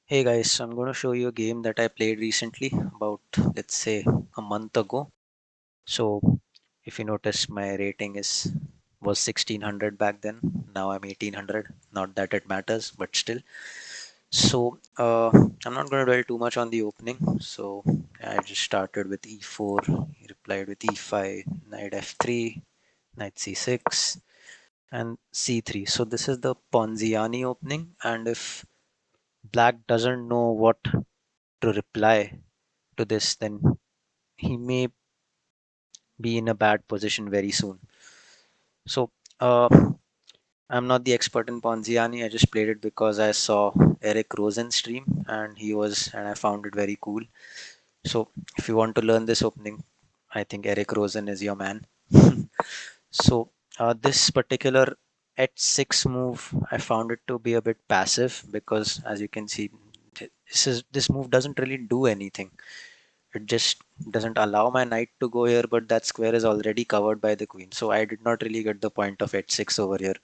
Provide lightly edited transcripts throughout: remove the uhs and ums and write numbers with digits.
Hey guys, so I'm going to show you a game that I played recently, about let's say a month ago. So if you notice, my rating is was 1600 back then. Now I'm 1800. Not that it matters, but still. So I'm not going to dwell too much on the opening. So I just started with e4. He replied with e5, knight f3, knight c6, and c3. So this is the Ponziani opening, and if black doesn't know what to reply to this, then he may be in a bad position very soon. So uh, I'm not the expert in Ponziani. I just played it because I saw Eric Rosen stream and I found it very cool. So if you want to learn this opening, I think Eric Rosen is your man. So this particular h6 move, I found it to be a bit passive because, as you can see, this move doesn't really do anything. It just doesn't allow my knight to go here, but that square is already covered by the queen. So I did not really get the point of h6 over here.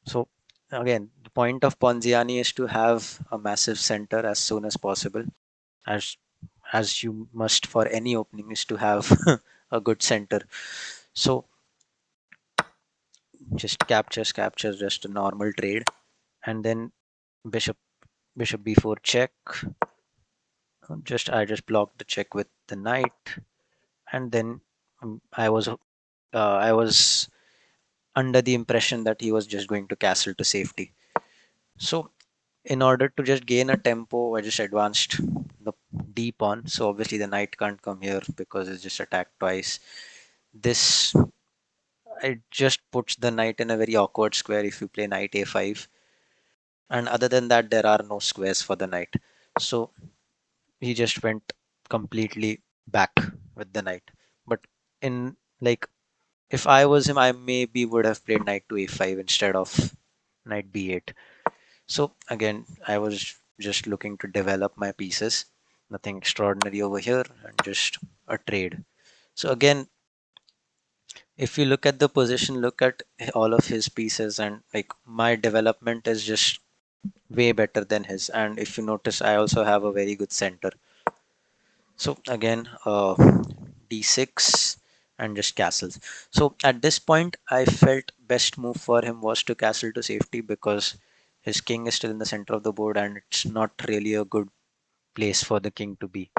So again, the point of Ponziani is to have a massive center as soon as possible, as as you must for any opening is to have a good center. So just captures just a normal trade, and then bishop bishop b4 check. I just blocked the check with the knight, and then I was under the impression that he was just going to castle to safety. So in order to just gain a tempo, I just advanced the d pawn. So obviously the knight can't come here because it's just attacked twice. This it just puts the knight in a very awkward square if you play knight a5. And other than that, there are no squares for the knight. So he just went completely back with the knight. But in like if I was him, I maybe would have played knight to a5 instead of knight b8. So again, I was just looking to develop my pieces. Nothing extraordinary over here, and just a trade. So again, if you look at the position, look at all of his pieces, and like my development is just way better than his. And if you notice, I also have a very good center. So again, d6 and just castles. So at this point, I felt best move for him was to castle to safety because his king is still in the center of the board and it's not really a good place for the king to be.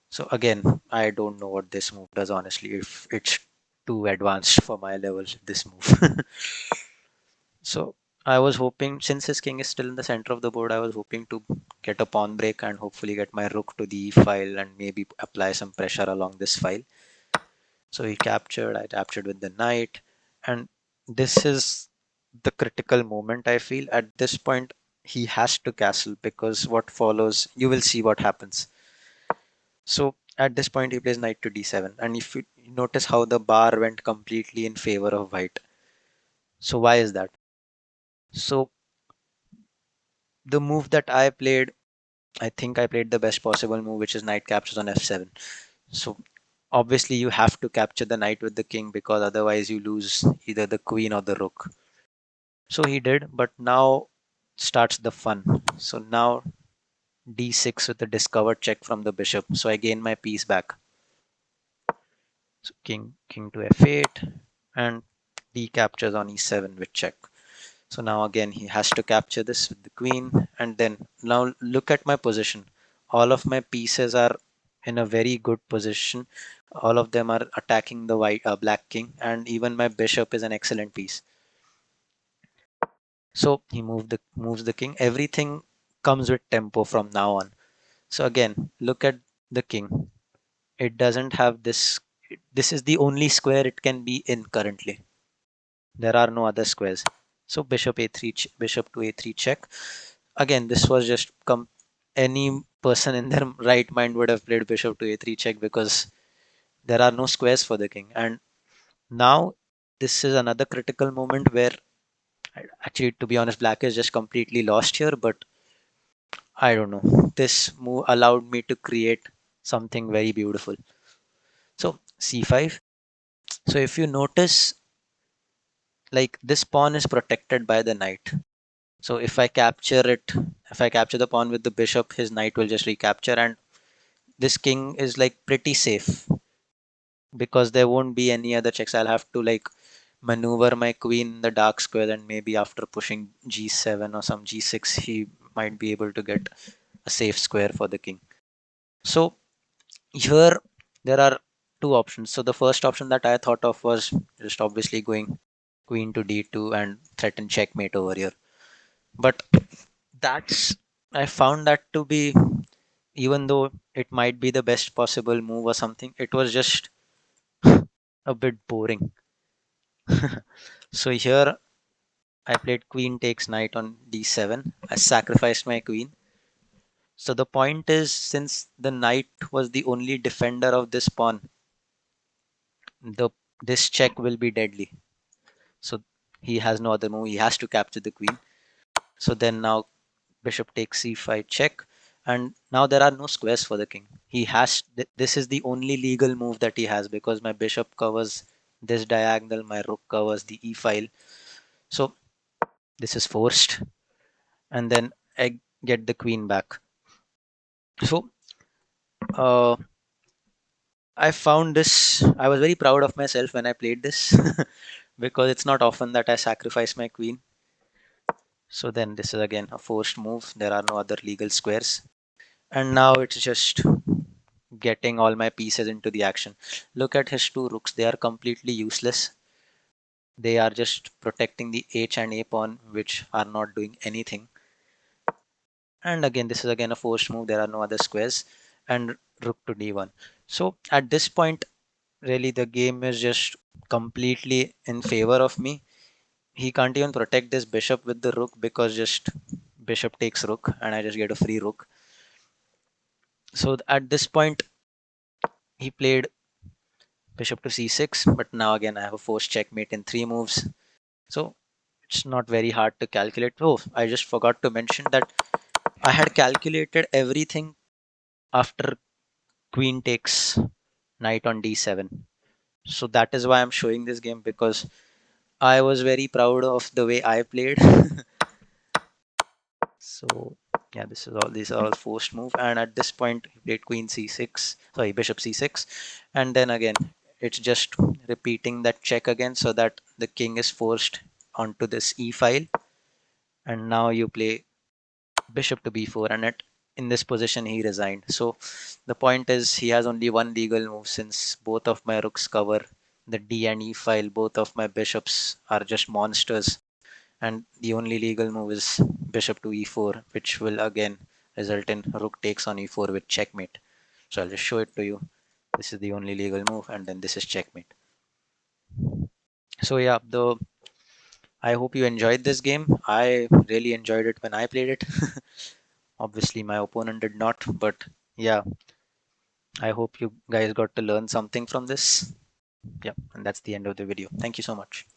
So again, I don't know what this move does honestly. If it's too advanced for my level, this move. So I was hoping, since his king is still in the center of the board, I was hoping to get a pawn break and hopefully get my rook to the e file and maybe apply some pressure along this file. So he captured, I captured with the knight, and this is the critical moment. I feel at this point he has to castle because what follows, you will see what happens. So at this point he plays knight to d7, and if you notice how the bar went completely in favor of white. So why is that? So the move that I played, I think I played the best possible move, which is knight captures on f7. So obviously you have to capture the knight with the king because otherwise you lose either the queen or the rook. So he did, but now starts the fun. So now d6 with the discovered check from the bishop. So I gain my piece back. So king to f8 and d captures on e7 with check. So now again he has to capture this with the queen, and then now look at my position. All of my pieces are in a very good position. All of them are attacking the black king, and even my bishop is an excellent piece. So he moves the king. Everything comes with tempo from now on. So again, look at the king. It doesn't have this. This is the only square it can be in currently. There are no other squares. So bishop a3, bishop to a3 check. Again, this was just any person in their right mind would have played bishop to a3 check because there are no squares for the king. And now this is another critical moment where actually, to be honest, black is just completely lost here, but I don't know. This move allowed me to create something very beautiful. So c5. So if you notice, like this pawn is protected by the knight. So if I capture the pawn with the bishop, his knight will just recapture, and this king is like pretty safe because there won't be any other checks. I'll have to like maneuver my queen in the dark square, and maybe after pushing g7 or some g6, he might be able to get a safe square for the king. So here there are two options. So the first option that I thought of was just obviously going queen to d2 and threaten checkmate over here. But that's I found that to be, even though it might be the best possible move or something, it was just a bit boring. So here I played queen takes knight on d7. I sacrificed my queen. So the point is, since the knight was the only defender of this pawn, the this check will be deadly. So he has no other move. He has to capture the queen. So then now bishop takes c5 check, and now there are no squares for the king. This is the only legal move that he has, because my bishop covers this diagonal, my rook covers the e file. So this is forced, and then I get the queen back. So uh, I found this. I was very proud of myself when I played this because it's not often that I sacrifice my queen. So then this is again a forced move. There are no other legal squares. And now it's just getting all my pieces into the action. Look at his two rooks. They are completely useless. They are just protecting the h and a pawn, which are not doing anything. And again, this is again a forced move. There are no other squares. And rook to d1. So at this point, really the game is just completely in favor of me. He can't even protect this bishop with the rook, because just bishop takes rook and I just get a free rook. So at this point, he played bishop to c6, but now again I have a forced checkmate in 3 moves. So it's not very hard to calculate. Oh, I just forgot to mention that I had calculated everything after queen takes knight on d7. So that is why I'm showing this game, because I was very proud of the way I played. So yeah, this is all these are all forced move, and at this point he played queen c6, sorry, bishop c6, and then again it's just repeating that check again, so that the king is forced onto this e file, and now you play bishop to b4, and in this position he resigned. So the point is, he has only one legal move, since both of my rooks cover the d and e file. Both of my bishops are just monsters, and the only legal move is bishop to e4, which will again result in rook takes on e4 with checkmate. So I'll just show it to you. This is the only legal move, and then this is checkmate. So yeah, I hope you enjoyed this game. I really enjoyed it when I played it. Obviously my opponent did not, but yeah, I hope you guys got to learn something from this. Yeah, and that's the end of the video. Thank you so much.